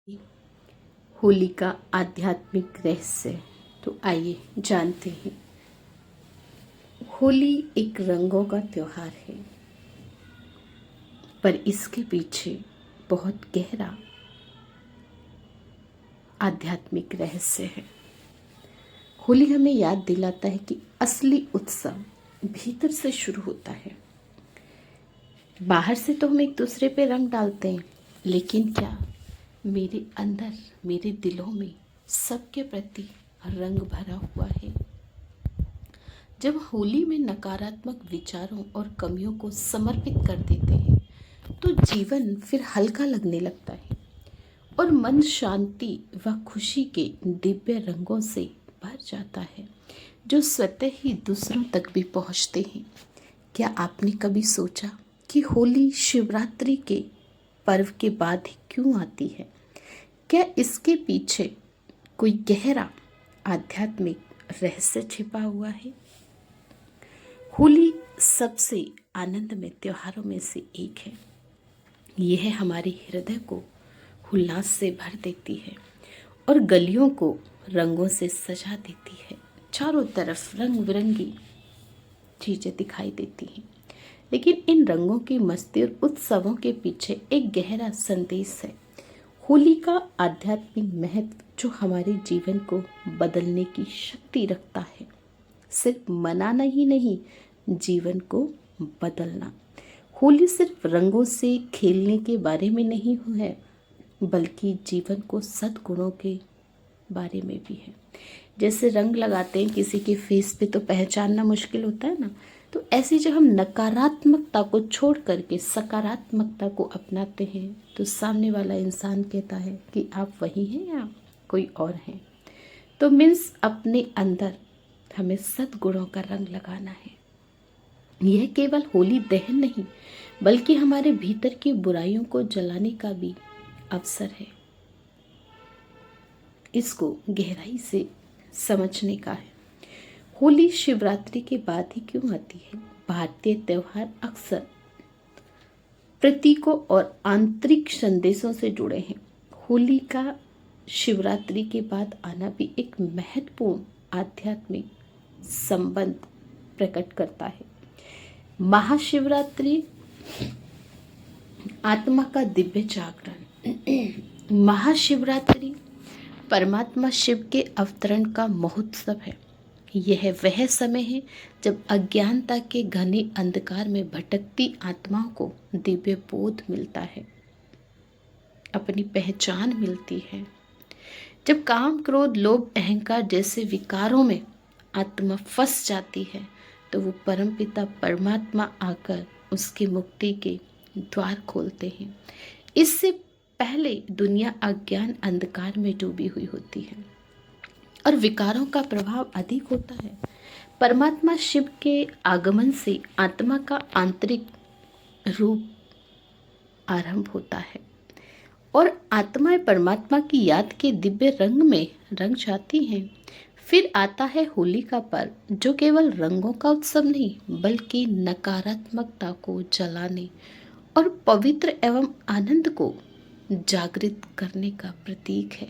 होली का आध्यात्मिक रहस्य। तो आइए जानते हैं। होली एक रंगों का त्योहार है, पर इसके पीछे बहुत गहरा आध्यात्मिक रहस्य है। होली हमें याद दिलाता है कि असली उत्सव भीतर से शुरू होता है। बाहर से तो हम एक दूसरे पे रंग डालते हैं, लेकिन क्या मेरे अंदर, मेरे दिलों में सबके प्रति रंग भरा हुआ है? जब होली में नकारात्मक विचारों और कमियों को समर्पित कर देते हैं तो जीवन फिर हल्का लगने लगता है और मन शांति व खुशी के दिव्य रंगों से भर जाता है, जो स्वतः ही दूसरों तक भी पहुंचते हैं। क्या आपने कभी सोचा कि होली शिवरात्रि के पर्व के बाद ही क्यों आती है? क्या इसके पीछे कोई गहरा आध्यात्मिक रहस्य छिपा हुआ है? होली सबसे आनंदमय त्योहारों में से एक है। यह हमारे हृदय को उल्लास से भर देती है और गलियों को रंगों से सजा देती है। चारों तरफ रंग बिरंगी चीजें दिखाई देती हैं, लेकिन इन रंगों की मस्ती और उत्सवों के पीछे एक गहरा संदेश है। होली का आध्यात्मिक महत्व जो हमारे जीवन को बदलने की शक्ति रखता है। सिर्फ मनाना ही नहीं, जीवन को बदलना। होली सिर्फ रंगों से खेलने के बारे में नहीं है, बल्कि जीवन को सद्गुणों के बारे में भी है। जैसे रंग लगाते हैं किसी के फेस पे तो पहचानना मुश्किल होता है ना, तो ऐसे जब हम नकारात्मकता को छोड़ करके सकारात्मकता को अपनाते हैं तो सामने वाला इंसान कहता है कि आप वही हैं या कोई और हैं। तो मीन्स अपने अंदर हमें सद्गुणों का रंग लगाना है। यह केवल होली दहन नहीं, बल्कि हमारे भीतर की बुराइयों को जलाने का भी अवसर है। इसको गहराई से समझने का है। होली शिवरात्रि के बाद ही क्यों आती है? भारतीय त्योहार अक्सर प्रतीकों और आंतरिक संदेशों से जुड़े हैं। होली का शिवरात्रि के बाद आना भी एक महत्वपूर्ण आध्यात्मिक संबंध प्रकट करता है। महाशिवरात्रि आत्मा का दिव्य जागरण। महाशिवरात्रि परमात्मा शिव के अवतरण का महोत्सव है। यह वह समय है जब अज्ञानता के घने अंधकार में भटकती आत्माओं को दिव्य बोध मिलता है, अपनी पहचान मिलती है। जब काम, क्रोध, लोभ, अहंकार जैसे विकारों में आत्मा फंस जाती है तो वो परमपिता परमात्मा आकर उसकी मुक्ति के द्वार खोलते हैं। इससे पहले दुनिया अज्ञान अंधकार में डूबी हुई होती है और विकारों का प्रभाव अधिक होता है। परमात्मा शिव के आगमन से आत्मा का आंतरिक रूप आरंभ होता है और आत्माएं परमात्मा की याद के दिव्य रंग में रंग जाती हैं। फिर आता है होली का पर्व, जो केवल रंगों का उत्सव नहीं, बल्कि नकारात्मकता को जलाने और पवित्र एवं आनंद को जागृत करने का प्रतीक है।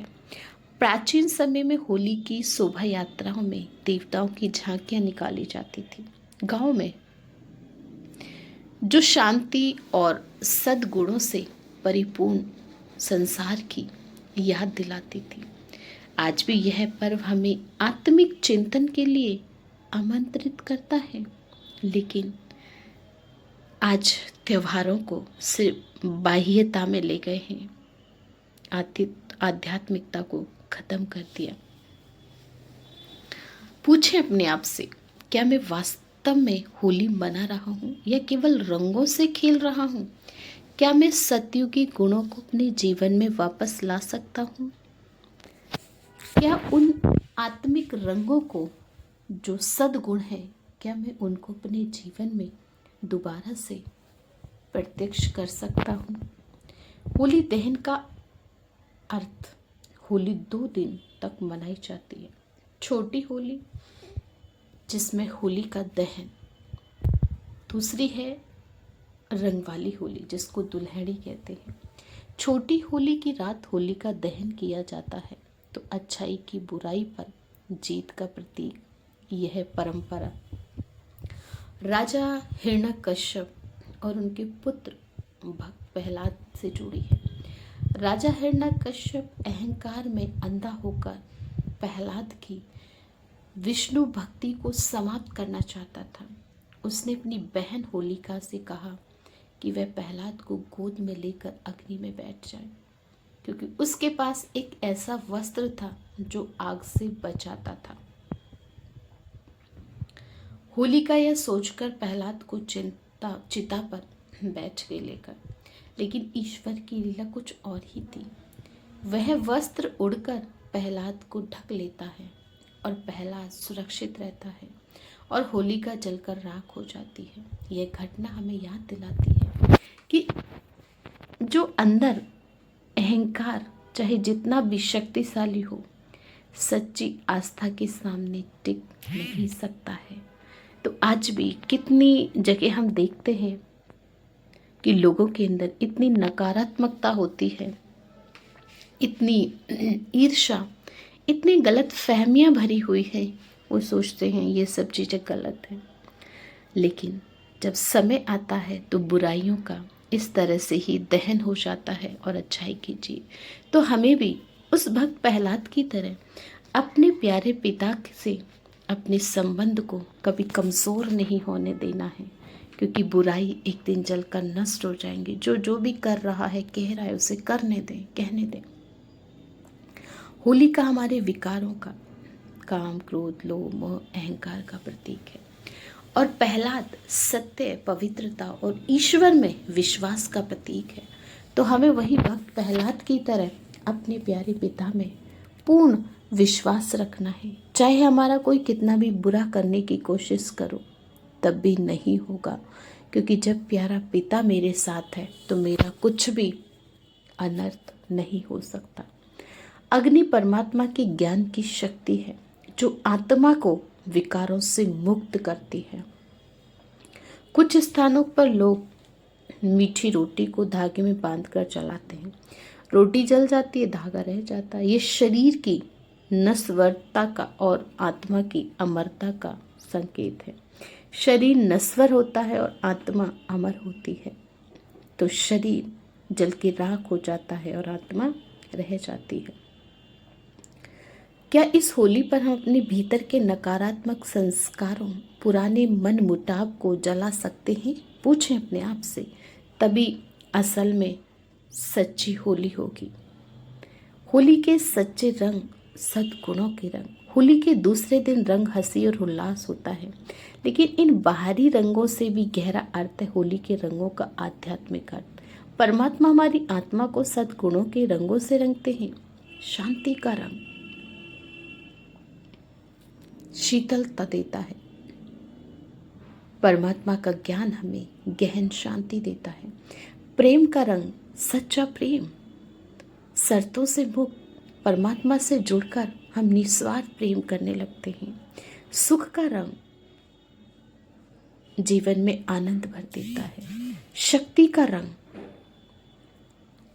प्राचीन समय में होली की शोभा यात्राओं में देवताओं की झांकियां निकाली जाती थी। गांव में जो शांति और सद्गुणों से परिपूर्ण संसार की याद दिलाती थी। आज भी यह पर्व हमें आत्मिक चिंतन के लिए आमंत्रित करता है, लेकिन आज त्योहारों को सिर्फ बाह्यता में ले गए हैं, आध्यात्मिकता को खत्म कर दिया। पूछें अपने आप से, क्या मैं वास्तव में होली मना रहा हूँ या केवल रंगों से खेल रहा हूँ? क्या मैं सत्युगी गुणों को अपने जीवन में वापस ला सकता हूँ? क्या उन आत्मिक रंगों को जो सद्गुण है, क्या मैं उनको अपने जीवन में दोबारा से प्रत्यक्ष कर सकता हूँ? होली दहन का अर्थ, होली 2 दिन तक मनाई जाती है। छोटी होली जिसमें होली का दहन, दूसरी है रंग वाली होली जिसको दुल्हड़ी कहते हैं। छोटी होली की रात होलिका दहन किया जाता है तो अच्छाई की बुराई पर जीत का प्रतीक यह परंपरा राजा हिरण्यकश्यप और उनके पुत्र भक्त प्रहलाद से जुड़ी है। राजा हिरण्यकश्यप अहंकार में अंधा होकर प्रहलाद की विष्णु भक्ति को समाप्त करना चाहता था। उसने अपनी बहन होलिका से कहा कि वह प्रहलाद को गोद में लेकर अग्नि में बैठ जाए, क्योंकि उसके पास एक ऐसा वस्त्र था जो आग से बचाता था। होलिका यह सोचकर प्रहलाद को चिता पर बैठ गई लेकर, लेकिन ईश्वर की लीला कुछ और ही थी। वह वस्त्र उड़कर प्रहलाद को ढक लेता है और प्रहलाद सुरक्षित रहता है और होलिका जलकर राख हो जाती है। यह घटना हमें याद दिलाती है कि जो अंदर अहंकार चाहे जितना भी शक्तिशाली हो, सच्ची आस्था के सामने टिक नहीं सकता है। तो आज भी कितनी जगह हम देखते हैं कि लोगों के अंदर इतनी नकारात्मकता होती है, इतनी ईर्ष्या, इतनी गलत फहमियाँ भरी हुई है। वो सोचते हैं ये सब चीज़ें गलत हैं, लेकिन जब समय आता है तो बुराइयों का इस तरह से ही दहन हो जाता है और अच्छाई की जीत। तो हमें भी उस भक्त प्रहलाद की तरह अपने प्यारे पिता से अपने संबंध को कभी कमज़ोर नहीं होने देना है, क्योंकि बुराई एक दिन जलकर नष्ट हो जाएंगी। जो भी कर रहा है, कह रहा है, उसे करने दें, कहने दें। होलिका हमारे विकारों का, काम, क्रोध, लोभ, मोह, अहंकार का प्रतीक है और प्रहलाद सत्य, पवित्रता और ईश्वर में विश्वास का प्रतीक है। तो हमें वही भक्त प्रहलाद की तरह अपने प्यारे पिता में पूर्ण विश्वास रखना है। चाहे हमारा कोई कितना भी बुरा करने की कोशिश करो, तब भी नहीं होगा, क्योंकि जब प्यारा पिता मेरे साथ है तो मेरा कुछ भी अनर्थ नहीं हो सकता। अग्नि परमात्मा के ज्ञान की शक्ति है जो आत्मा को विकारों से मुक्त करती है। कुछ स्थानों पर लोग मीठी रोटी को धागे में बांधकर चलाते हैं। रोटी जल जाती है, धागा रह जाता है। ये शरीर की नश्वरता का और आत्मा की अमरता का संकेत है। शरीर नश्वर होता है और आत्मा अमर होती है। तो शरीर जल के राख हो जाता है और आत्मा रह जाती है। क्या इस होली पर हम अपने भीतर के नकारात्मक संस्कारों, पुराने मन मुटाव को जला सकते हैं? पूछें अपने आप से, तभी असल में सच्ची होली होगी। होली के सच्चे रंग सद्गुणों के रंग। होली के दूसरे दिन रंग हंसी और उल्लास होता है, लेकिन इन बाहरी रंगों से भी गहरा अर्थ है होली के रंगों का आध्यात्मिक अर्थ। परमात्मा हमारी आत्मा को सद्गुणों के रंगों से रंगते हैं। शांति का रंग शीतलता देता है। परमात्मा का ज्ञान हमें गहन शांति देता है। प्रेम का रंग सच्चा प्रेम, शर्तों से मुक्त, परमात्मा से जुड़कर हम निस्वार्थ प्रेम करने लगते हैं। सुख का रंग जीवन में आनंद भर देता है। शक्ति का रंग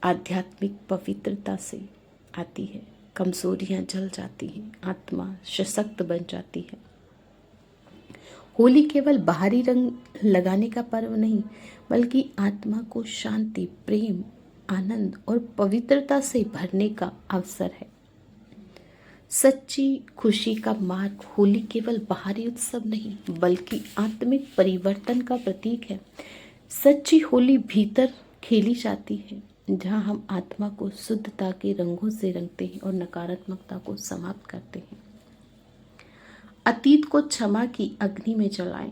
आध्यात्मिक पवित्रता से आती है। कमजोरियां जल जाती हैं, आत्मा सशक्त बन जाती है। होली केवल बाहरी रंग लगाने का पर्व नहीं, बल्कि आत्मा को शांति, प्रेम, आनंद और पवित्रता से भरने का अवसर है। सच्ची खुशी का मार्ग होली केवल बाहरी उत्सव नहीं, बल्कि आत्मिक परिवर्तन का प्रतीक है। सच्ची होली भीतर खेली जाती है, जहाँ हम आत्मा को शुद्धता के रंगों से रंगते हैं और नकारात्मकता को समाप्त करते हैं। अतीत को क्षमा की अग्नि में जलाएं,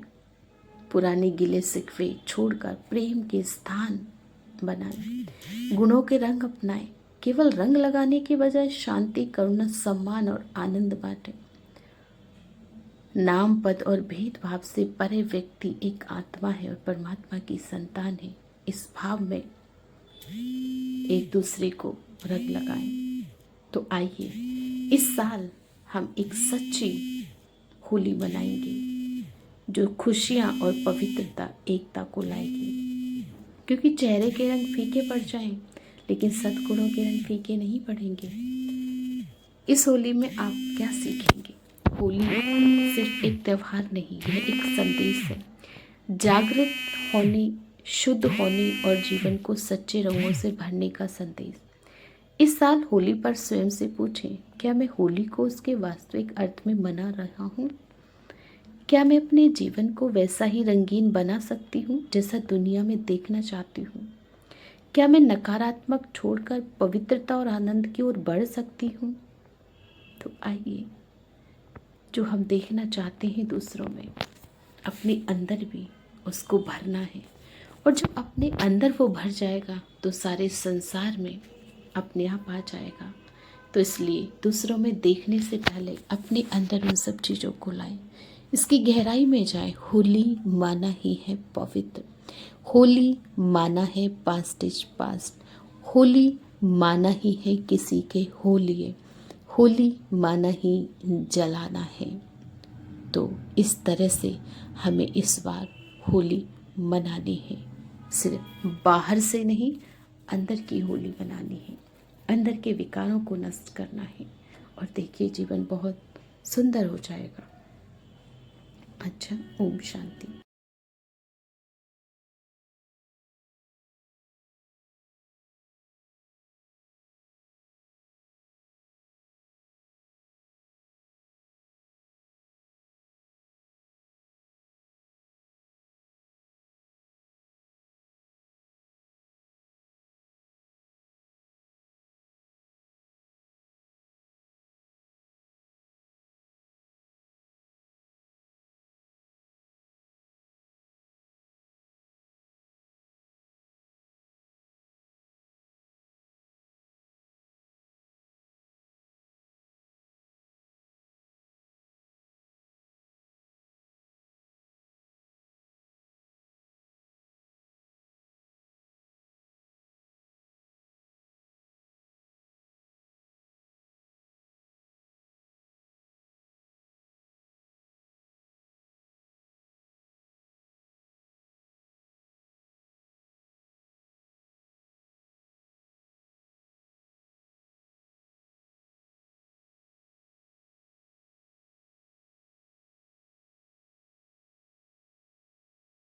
पुराने गिले शिकवे छोड़कर प्रेम के स्थान बनाएं, गुणों के रंग अपनाएं। केवल रंग लगाने के बजाय शांति, करुणा, सम्मान और आनंद बांटें। नाम, पद और भेदभाव से परे व्यक्ति एक आत्मा है और परमात्मा की संतान है। इस भाव में एक दूसरे को रंग लगाएं। तो आइए इस साल हम एक सच्ची होली मनाएंगे जो खुशियाँ और पवित्रता, एकता को लाएगी। क्योंकि चेहरे के रंग फीके पड़ जाएं, लेकिन सद्गुणों के रंग फीके नहीं पड़ेंगे। इस होली में आप क्या सीखेंगे? होली सिर्फ एक त्योहार नहीं है, एक संदेश है। जागृत होने, शुद्ध होने और जीवन को सच्चे रंगों से भरने का संदेश। इस साल होली पर स्वयं से पूछें, क्या मैं होली को उसके वास्तविक अर्थ में मना रहा हूँ? क्या मैं अपने जीवन को वैसा ही रंगीन बना सकती हूँ जैसा दुनिया में देखना चाहती हूँ? क्या मैं नकारात्मक छोड़कर पवित्रता और आनंद की ओर बढ़ सकती हूँ? तो आइए, जो हम देखना चाहते हैं दूसरों में, अपने अंदर भी उसको भरना है। और जब अपने अंदर वो भर जाएगा तो सारे संसार में अपने आप आ जाएगा। तो इसलिए दूसरों में देखने से पहले अपने अंदर उन सब चीज़ों को लाएं, इसकी गहराई में जाए। होली माना ही है पवित्र, होली माना है पास्ट इज पास्ट, होली माना ही है किसी के हो लिए, होली माना ही जलाना है। तो इस तरह से हमें इस बार होली मनानी है। सिर्फ बाहर से नहीं, अंदर की होली मनानी है, अंदर के विकारों को नष्ट करना है। और देखिए, जीवन बहुत सुंदर हो जाएगा। अच्छा, ओम शांति।